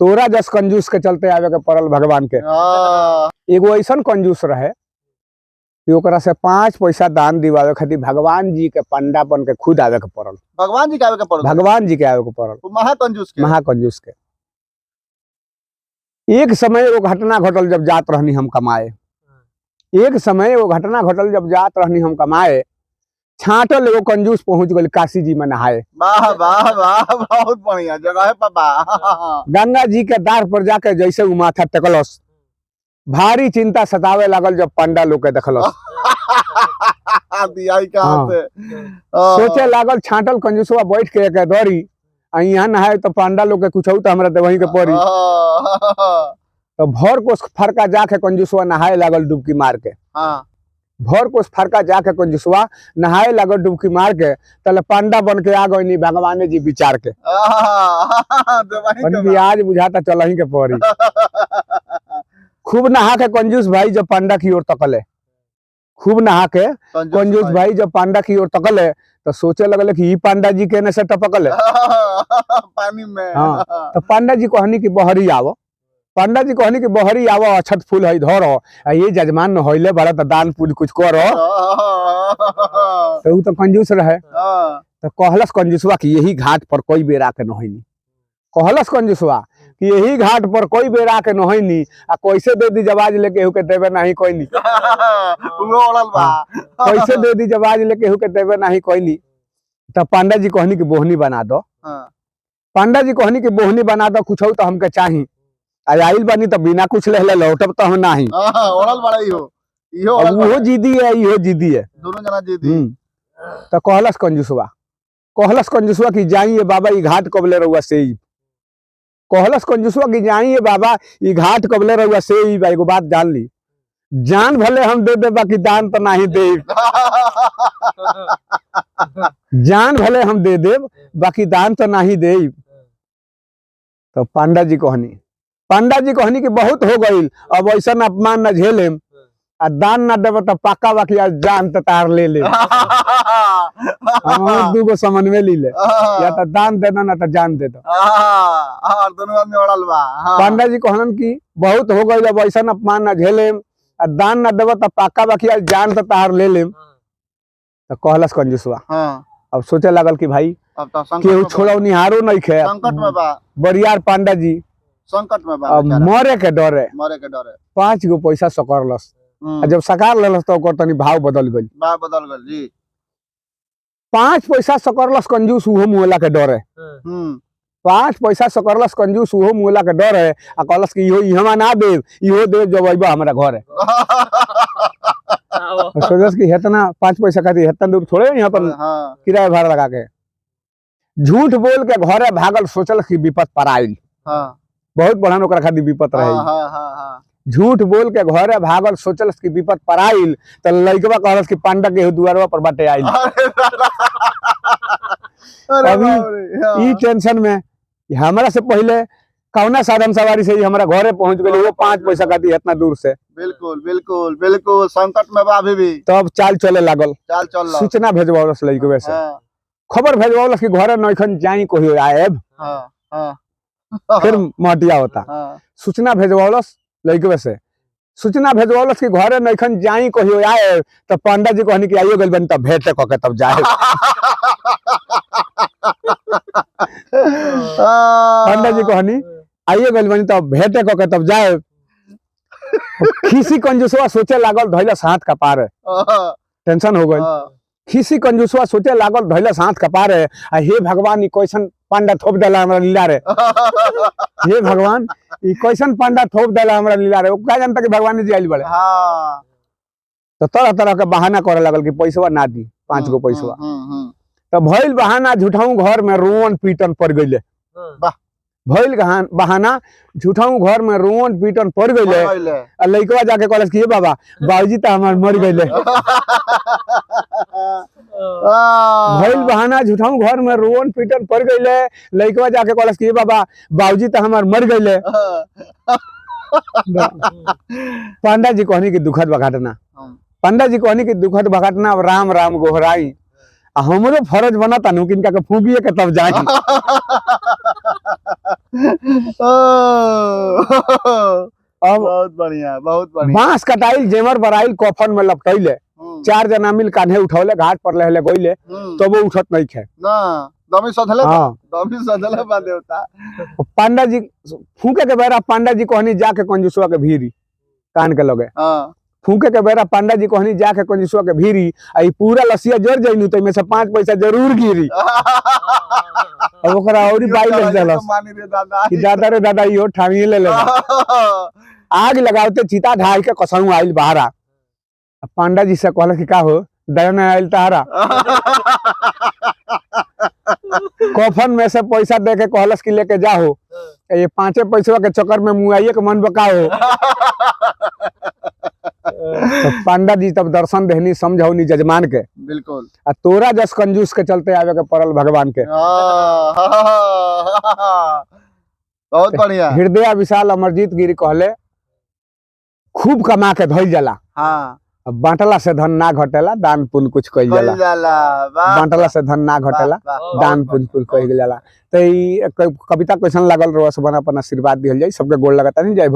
तोरा जस कंजूस के चलते आवे के पड़ल भगवान के। एगो ऐसा कंजूस रहे कि ओकरा से 5 पैसा दान दिवावे खातिर भगवान जी के पंडा बन के खुद आवे के पड़ल। भगवान जी के आवे के पड़ल। भगवान जी के आवे के पड़ल। महाकंजूस के। एक समय वो घटना घटल जब जात रहनी हम कमाए। एक समय वो घटना घटल जब जात रहनी हम कमाए, छाटल एगो कंजूस पहुंच गई काशी जी में नहाए। वाह वाह वाह, बहुत बढ़िया जगह है पापा। गंगा जी के द्वार पर जाके जैसे उ माथा टेकलस, भारी चिंता सतावे लागल जब पंडा लोग के देखलस। सोचे लागल छाटल कंजूसवा बैठ के एक दौरी यहाँ नहाए तो पंडा लोग के कुछ तो हमरा वहीं के पड़ी। तो भर कोस फरका जाके कंजूसवा नहाए लागल डुबकी मार के। भर कोस फरका जाके कंजूसवा नहाए लागल डुबकी मार के। तले पंडा बन के आ गई भगवान जी विचार के। आज बुझाता चल ही के पड़ी। खूब नहा के कंजूस भाई जब पंडा की ओर तकले, खूब नहा के कंजूस भाई जब पंडा की ओर तकले तो सोचे लगले कि ई पंडा जी केने से टपकले पानी में। हाँ, तो पंडा जी कहनी कि बहरी आवो। पंडा जी कहनी कि बहरी आवो, अक्षत फूल है धरो, ये जजमान न होइले बड़ा तो दान पुण्य कुछ करो। तो कंजूस रहे। तो कहलस कंजूसवा कि यही घाट पर कोई बेरा के नहैनी। कहलस कंजूसवा कि यही घाट पर कोई बेरा के नहैनी, आ कैसे दे दी जवाज लेके हु के देवे नहीं कोई नहीं। कैसे दे दी जवाज लेके हु के देवे नहीं कोई नहीं। तो पंडा जी कहनी कि बोहनी बना दो। पंडा जी कहनी कि बोहनी बना दो, कुछ तो हमके चाहिए। आइल बनी तो बिना कुछ ले लौटब तो हम नहीं। वो जिदी है, इहो जिदी है, दोनों जना जिदी। तो कहलस कंजूसवा कि जाइए बाबा ई घाट कबले रहुआ से ही। कहलस कंजूसवा कि जाइए बाबा ई घाट कबले रहुआ से ही। एगो बात जान ली, जान भले हम दे दे बाकी दान तो नहीं दे। जान भले हम दे दे बाकी दान तो नहीं दे। तो पंडा जी कहनी कि बहुत हो गई, अब ऐसा अपमान न झेले, आ दान न देव तो पक्का बाकी जान तो तार ले ले। दूगो समन में ली ले, या तो दान देना ना तो जान दे दो। पंडा जी कहन कि बहुत हो गई, अब ऐसा अपमान न झेले, आ दान न देव तो पक्का बाकी जान तो तार ले ले। तो कहलस कंजूसवा। अब सोचे लागल कि भाई केहू छोड़ो निहारो नहीं खे, बरियार पंडा जी संकट में मरे के डरे 5 गो पैसा सकरलस। जब सकार लेलस तो ओकर तनी भाव बदल गई जी। 5 पैसा सकरलस कंजूस उहो मुहला के डरे। 5 पैसा सकरलस कंजूस उहो मुहला के डरे, आ कहलस कि इहो इहवा ना देव, इहो देव जब अइबा हमरा घरे। सोचस कि हेतना 5 पैसा खातिर हेतना दूर थोड़े यहाँ पर किराया भाड़ा लगा के। झूठ बोल के घरे भागल, सोचल कि विपत पर आइल। बहुत बढ़ान ओकरा खातिर विपत रही। झूठ बोल के घरे भागल, सोचल कि विपत पर आइल। तो लइकवा कहलस कि पंडा के दुआरवा पर बाटे आइल। अभी ई टेंशन में हमरा से पहले कौना साधन सवारी से हमारा घरे पहुंच गई, वो 5 पैसा खातिर इतना दूर से। बिल्कुल बिल्कुल बिल्कुल संकट में बा अभी भी। तब चाल चले लागल, सूचना भेजवावलस लइकवे से। खबर भेजवावलस कि घरे नइखन जाई कहियो आएब। फिर मटिया होता। सूचना भेजवावलस लइकवे से, सूचना भेजवावलस कि घरे नइखन जाई कहियो आए। तो पंडा जी कहनी कि आइयो गइल बन तब भेंट क के तब जाए। पंडा जी कहनी आइयो गइल बन तब भेंट क के तब जाए। खीसी कंजूसवा सोचे लागल धइलस हाथ कपारे, टेंशन हो गई। खीसी कंजूसवा सोचे लागल धइलस हाथ कपारे, हे भगवान ई कैसन पंडा थोप देला हमरा लीला रे। हे भगवान ई कैसन पंडा थोप देला हमरा लीला रे। का जानता कि भगवान जी आइल बड़े। तो तरह तरह के बहाना करे लागल कि पैसवा ना दी 5 गो पैसवा। तो भइल बहाना झूठाऊ घर में रोवन पीटन पड़ गइले। भइल बहाना झूठाऊ घर में रोवन पीटन पड़ गइले। आ लइकवा जाके कहलस कि हे बाबा बाबूजी तो हमार मर गइले। भइल बहाना झूठाऊ घर में रोवन पीटन पड़ गइले। लइकवा जाके कहलस कि हे बाबा बाबूजी तो हमार मर गइले। पंडा जी कहनी कि दुखद घटना, पंडा जी कहनी कि दुखद घटना राम राम गोहराई। आ हमरो फर्ज बनता नु कि इनका के फूकिए के तब जाए। अब बहुत बढ़िया बहुत बढ़िया। बांस कटाइल जेमर बराइल कफन में लपटैले, 4 जना मिल कान्हे उठौले घाट पर लेले गइले तो वो उठत नहीं खे ना दमी सधले हाँ। दमी सधले बा देवता। पांडा जी फूके के बेरा पांडा जी कहनी जाके कंजूसवा के भीरी कान के लगे, हाँ फूके के बेरा पांडा जी कहनी जाके कंजूसवा के भीरी आई पूरा लसिया जर जइनु तो में से 5 पैसा जरूर गिरी। अब ओकरा औरी बाई ले देलस मानी रे दादा कि दादा रे दादा इहो ठामिए ले ले। आग लगावते चिता ढाल के कसऊ आइल बाहर आ पांडा जी से कहल कि का हो दया न आइल तारा। कफन में से पैसा दे के कहलस कि लेके जाओ, ये 5 पैसवा के चक्कर में मुआइए के मन बकाओ। तो पांडा जी तब दर्शन देहनी समझौनी जजमान के बिल्कुल आ तोरा जस कंजूस के चलते आवे के पड़ल भगवान के। बहुत बढ़िया। हृदय विशाल अमरजीत गिरी कहले खूब कमा के धइल जाला, हाँ अब बांटला से धन ना घटेला, दान पुण्य कुछ कइल जाला। बांटला से धन ना घटेला, दान पुण्य कुछ कइल जाला। तो ई कविता कैसन लागल रोस बना अपन आशीर्वाद दिहल जाई, सबके गोड़ लगाता नहीं जाए।